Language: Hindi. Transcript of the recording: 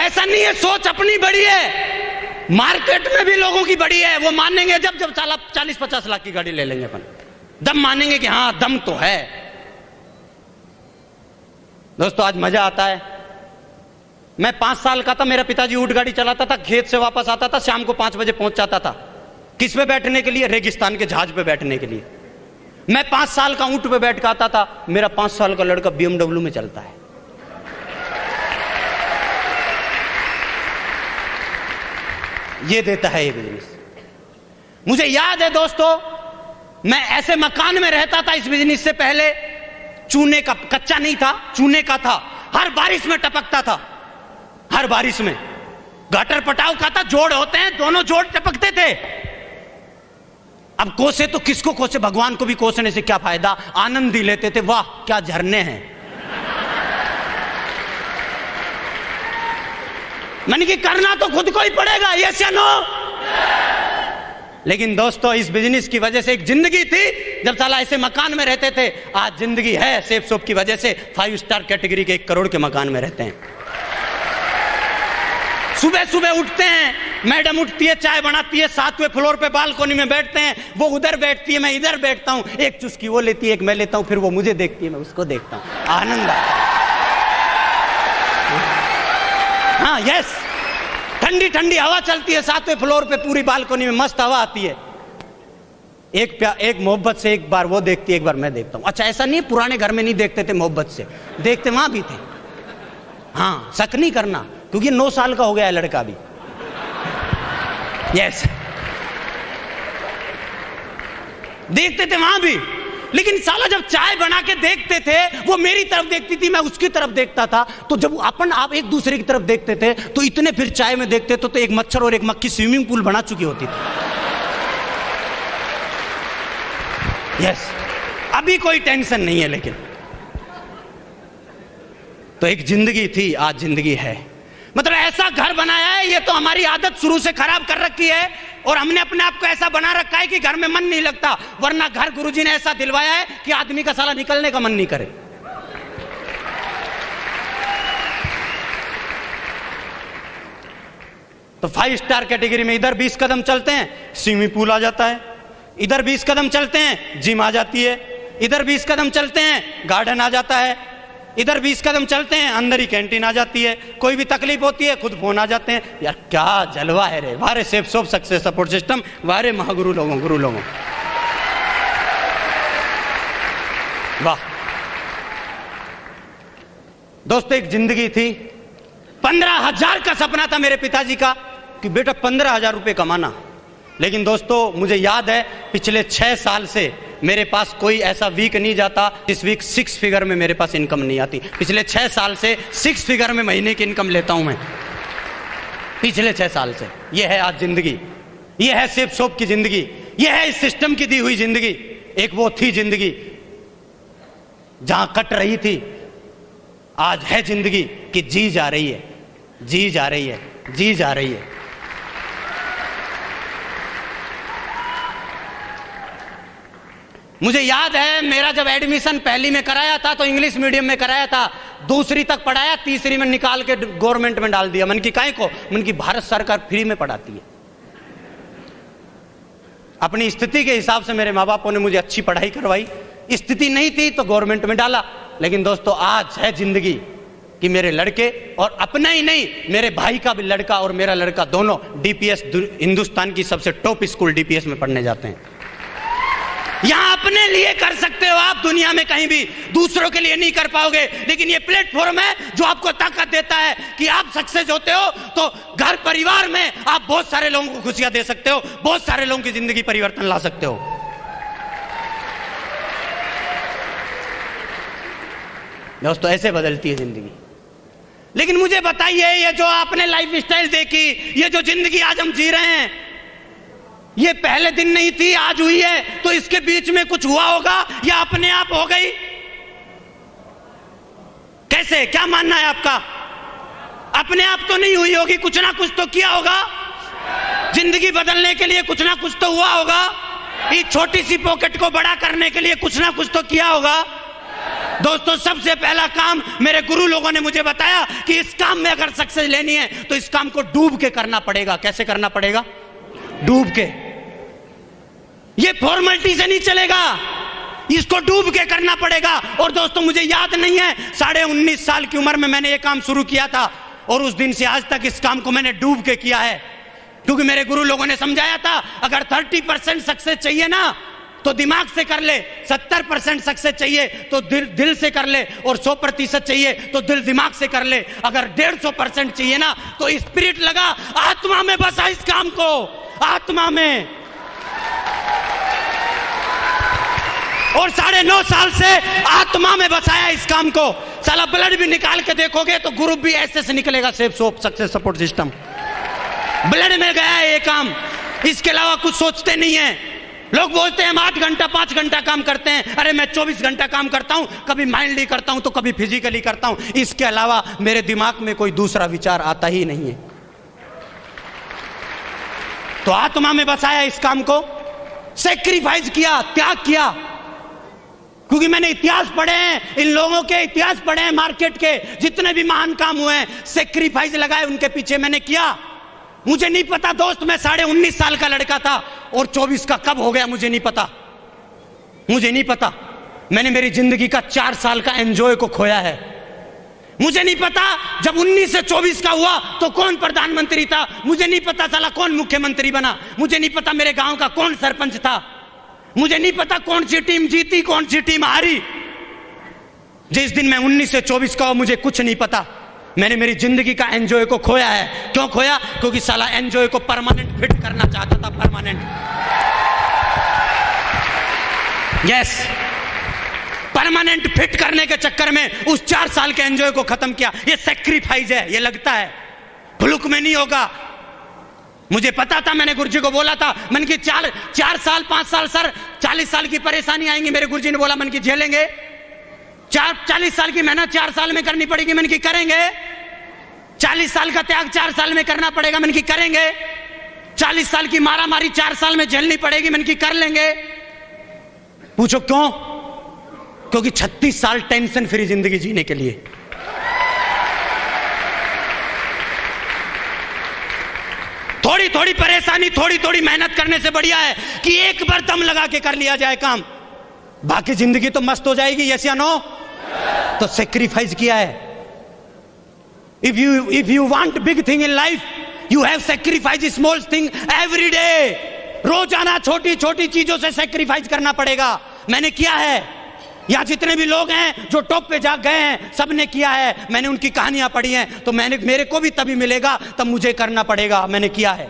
ऐसा नहीं है, सोच अपनी बड़ी है, मार्केट में भी लोगों की बड़ी है। वो मानेंगे जब 40-50 लाख की गाड़ी ले लेंगे अपन, दम मानेंगे कि हाँ दम तो है। दोस्तों आज मजा आता है। मैं 5 साल का था, मेरा पिताजी ऊंट गाड़ी चलाता था, खेत से वापस आता था, शाम को 5 बजे पहुंच जाता था। किस पे बैठने के लिए? रेगिस्तान के जहाज पे बैठने के लिए। मैं 5 साल का ऊंट पे बैठ के आता था, मेरा 5 साल का लड़का BMW में चलता है। ये देता है ये बिजनेस। मुझे याद है दोस्तों, मैं ऐसे मकान में रहता था इस बिजनेस से पहले, चूने का, कच्चा नहीं था, चूने का था, हर बारिश में टपकता था, हर बारिश में। गटर पटाव का था, जोड़ होते हैं, दोनों जोड़ टपकते थे। अब कोसे तो किसको कोसे, भगवान को भी कोसने से क्या फायदा, आनंद ही लेते थे। वाह क्या झरने हैं। मैंने कि करना तो खुद को ही पड़ेगा, यस या नो। लेकिन दोस्तों इस बिजनेस की वजह से एक जिंदगी थी जब साला ऐसे मकान में रहते थे, आज जिंदगी है सेफ सोप की वजह से 5 स्टार कैटेगरी के 1 करोड़ के मकान में रहते हैं। सुबह सुबह उठते हैं, मैडम उठती है, चाय बनाती है, 7वें फ्लोर पे बालकोनी में बैठते हैं, वो उधर बैठती है, मैं इधर बैठता हूं, एक चुस्की वो लेती है, एक मैं लेता हूं, फिर वो मुझे देखती है, मैं उसको देखता हूं, आनंद आता है। हाँ यस, ठंडी ठंडी हवा चलती है 7वें फ्लोर पे, पूरी बालकोनी में मस्त हवा आती है। एक मोहब्बत से एक बार वो देखती है, एक बार मैं देखता हूं। अच्छा ऐसा नहीं, पुराने घर में नहीं देखते थे मोहब्बत से, देखते वहां भी थे। हाँ शक नहीं करना, क्योंकि 9 साल का हो गया है लड़का भी। यस देखते थे वहां भी, लेकिन साला जब चाय बना के देखते थे, वो मेरी तरफ देखती थी, मैं उसकी तरफ देखता था, तो जब आप एक दूसरे की तरफ देखते थे तो इतने फिर चाय में देखते तो एक मच्छर और एक मक्खी स्विमिंग पूल बना चुकी होती थी। यस अभी कोई टेंशन नहीं है, लेकिन तो एक जिंदगी थी, आज जिंदगी है। मतलब ऐसा घर बनाया है, ये तो हमारी आदत शुरू से खराब कर रखी है, और हमने अपने आप को ऐसा बना रखा है कि घर में मन नहीं लगता, वरना घर गुरुजी ने ऐसा दिलवाया है कि आदमी का साला निकलने का मन नहीं करे। तो 5 स्टार कैटेगरी में इधर 20 कदम चलते हैं स्विमिंग पूल आ जाता है, इधर 20 कदम चलते हैं जिम आ जाती है, इधर 20 कदम चलते हैं गार्डन आ जाता है, इधर 20 कदम चलते हैं अंदर ही कैंटीन आ जाती है, कोई भी तकलीफ होती है खुद फोन आ जाते हैं। यार क्या जलवा है रे, वारे safe soap success support system, वारे महागुरु लोगों, गुरु लोगों, वाह। दोस्तों एक जिंदगी थी, 15,000 का सपना था मेरे पिताजी का कि बेटा 15,000 रुपए कमाना। लेकिन दोस्तों मुझे याद है पिछले 6 साल से मेरे पास कोई ऐसा वीक नहीं जाता जिस वीक 6 फिगर में मेरे पास इनकम नहीं आती। पिछले 6 साल से 6 फिगर में महीने की इनकम लेता हूं मैं, पिछले 6 साल से। यह है आज जिंदगी, यह है सेफ सोप की जिंदगी, यह है इस सिस्टम की दी हुई जिंदगी। एक वो थी जिंदगी जहां कट रही थी, आज है जिंदगी कि जी जा रही है, जी जा रही है, जी जा रही है। मुझे याद है मेरा जब एडमिशन पहली में कराया था तो इंग्लिश मीडियम में कराया था, 2री तक पढ़ाया, 3री में निकाल के गवर्नमेंट में डाल दिया। मन की काहे को, मन की भारत सरकार फ्री में पढ़ाती है। अपनी स्थिति के हिसाब से मेरे माँ बापों ने मुझे अच्छी पढ़ाई करवाई, स्थिति नहीं थी तो गवर्नमेंट में डाला। लेकिन दोस्तों आज है जिंदगी कि मेरे लड़के, और अपना ही नहीं मेरे भाई का भी लड़का और मेरा लड़का दोनों DPS, हिंदुस्तान की सबसे टॉप स्कूल DPS में पढ़ने जाते हैं। यहां अपने लिए कर सकते हो आप, दुनिया में कहीं भी दूसरों के लिए नहीं कर पाओगे, लेकिन ये प्लेटफॉर्म है जो आपको ताकत देता है कि आप सक्सेस होते हो तो घर परिवार में आप बहुत सारे लोगों को खुशियां दे सकते हो, बहुत सारे लोगों की जिंदगी परिवर्तन ला सकते हो। दोस्तों ऐसे बदलती है जिंदगी। लेकिन मुझे बताइए, ये जो आपने लाइफ स्टाइल देखी, ये जो जिंदगी आज हम जी रहे हैं, ये पहले दिन नहीं थी, आज हुई है, तो इसके बीच में कुछ हुआ होगा या अपने आप हो गई? कैसे, क्या मानना है आपका? अपने आप तो नहीं हुई होगी, कुछ ना कुछ तो किया होगा। जिंदगी बदलने के लिए कुछ ना कुछ तो हुआ होगा, इस छोटी सी पॉकेट को बड़ा करने के लिए कुछ ना कुछ तो किया होगा। दोस्तों सबसे पहला काम मेरे गुरु लोगों ने मुझे बताया कि इस काम में अगर सक्सेस लेनी है तो इस काम को डूब के करना पड़ेगा। कैसे करना पड़ेगा? डूब के। ये फॉर्मेलिटी से नहीं चलेगा, इसको डूब के करना पड़ेगा। और दोस्तों मुझे याद नहीं है, 19.5 साल की उम्र में मैंने ये काम शुरू किया था और उस दिन से आज तक इस काम को मैंने डूब के किया है, क्योंकि मेरे गुरु लोगों ने समझाया था अगर 30% सक्सेस चाहिए ना तो दिमाग से कर ले, 70% सक्सेस चाहिए तो दिल से कर ले, और 100% चाहिए तो दिल दिमाग से कर ले। अगर 150% चाहिए ना तो स्पिरिट लगा, आत्मा में बसा इस काम को, आत्मा में। और 9.5 साल से आत्मा में बसाया इस काम को। साला ब्लड भी निकाल के देखोगे तो ग्रुप भी ऐसे से निकलेगा, safe soap success support system. Blood में गया है ये काम, इसके अलावा कुछ सोचते नहीं है। लोग बोलते हैं हम 8 घंटा 5 घंटा काम करते हैं, अरे मैं 24 घंटा काम करता हूं, कभी माइंडली करता हूं तो कभी फिजिकली करता हूं, इसके अलावा मेरे दिमाग में कोई दूसरा विचार आता ही नहीं है। तो आत्मा में बसाया इस काम को, सेक्रीफाइस किया, त्याग किया, क्योंकि मैंने इतिहास पढ़े हैं, इन लोगों के इतिहास पढ़े हैं, मार्केट के जितने भी महान काम हुए हैं सेक्रीफाइस लगाए उनके पीछे मैंने किया। मुझे नहीं पता दोस्त, मैं 19.5 साल का लड़का था और 24 का कब हो गया मुझे नहीं पता, मुझे नहीं पता। मैंने मेरी जिंदगी का 4 साल का एंजॉय को खोया है। मुझे नहीं पता जब 19 से 24 का हुआ तो कौन प्रधानमंत्री था, मुझे नहीं पता साला कौन मुख्यमंत्री बना, मुझे नहीं पता मेरे गांव का कौन सरपंच था, मुझे नहीं पता कौन सी टीम जीती कौन सी टीम हारी। जिस दिन मैं 19 से 24 का हुआ मुझे कुछ नहीं पता। मैंने मेरी जिंदगी का एंजॉय को खोया है। क्यों खोया? क्योंकि साला एंजॉय को परमानेंट फिट करना चाहता था, परमानेंट। यस, परमानेंट फिट करने के चक्कर में उस 4 साल के एंजॉय को खत्म किया। ये सैक्रिफाइस है, ये लगता है भुलुक में नहीं होगा। मुझे पता था, मैंने गुरुजी को बोला था, मन की 4 साल 5 साल सर 40 साल की परेशानी आएंगी। मेरे गुरुजी ने बोला मन की झेलेंगे, 40 साल की मेहनत 4 साल में करनी पड़ेगी, मन की करेंगे। 40 साल का त्याग 4 साल में करना पड़ेगा, मन की करेंगे। 40 साल की मारामारी 4 साल में झेलनी पड़ेगी, मन की कर लेंगे। पूछो क्यों? क्योंकि 36 साल टेंशन फ्री जिंदगी जीने के लिए। थोड़ी थोड़ी परेशानी थोड़ी थोड़ी मेहनत करने से बढ़िया है कि एक बार दम लगा के कर लिया जाए काम, बाकी जिंदगी तो मस्त हो जाएगी। यस या नो? तो सेक्रीफाइस किया है। If you want big thing in life you have sacrifice small thing every day. रोजाना छोटी छोटी चीजों से सेक्रीफाइस करना पड़ेगा। मैंने किया है। यहाँ जितने भी लोग हैं जो टॉप पे जा गए हैं सबने किया है। मैंने उनकी कहानियां पढ़ी हैं, तो मेरे को भी तभी मिलेगा तब मुझे करना पड़ेगा। मैंने किया है।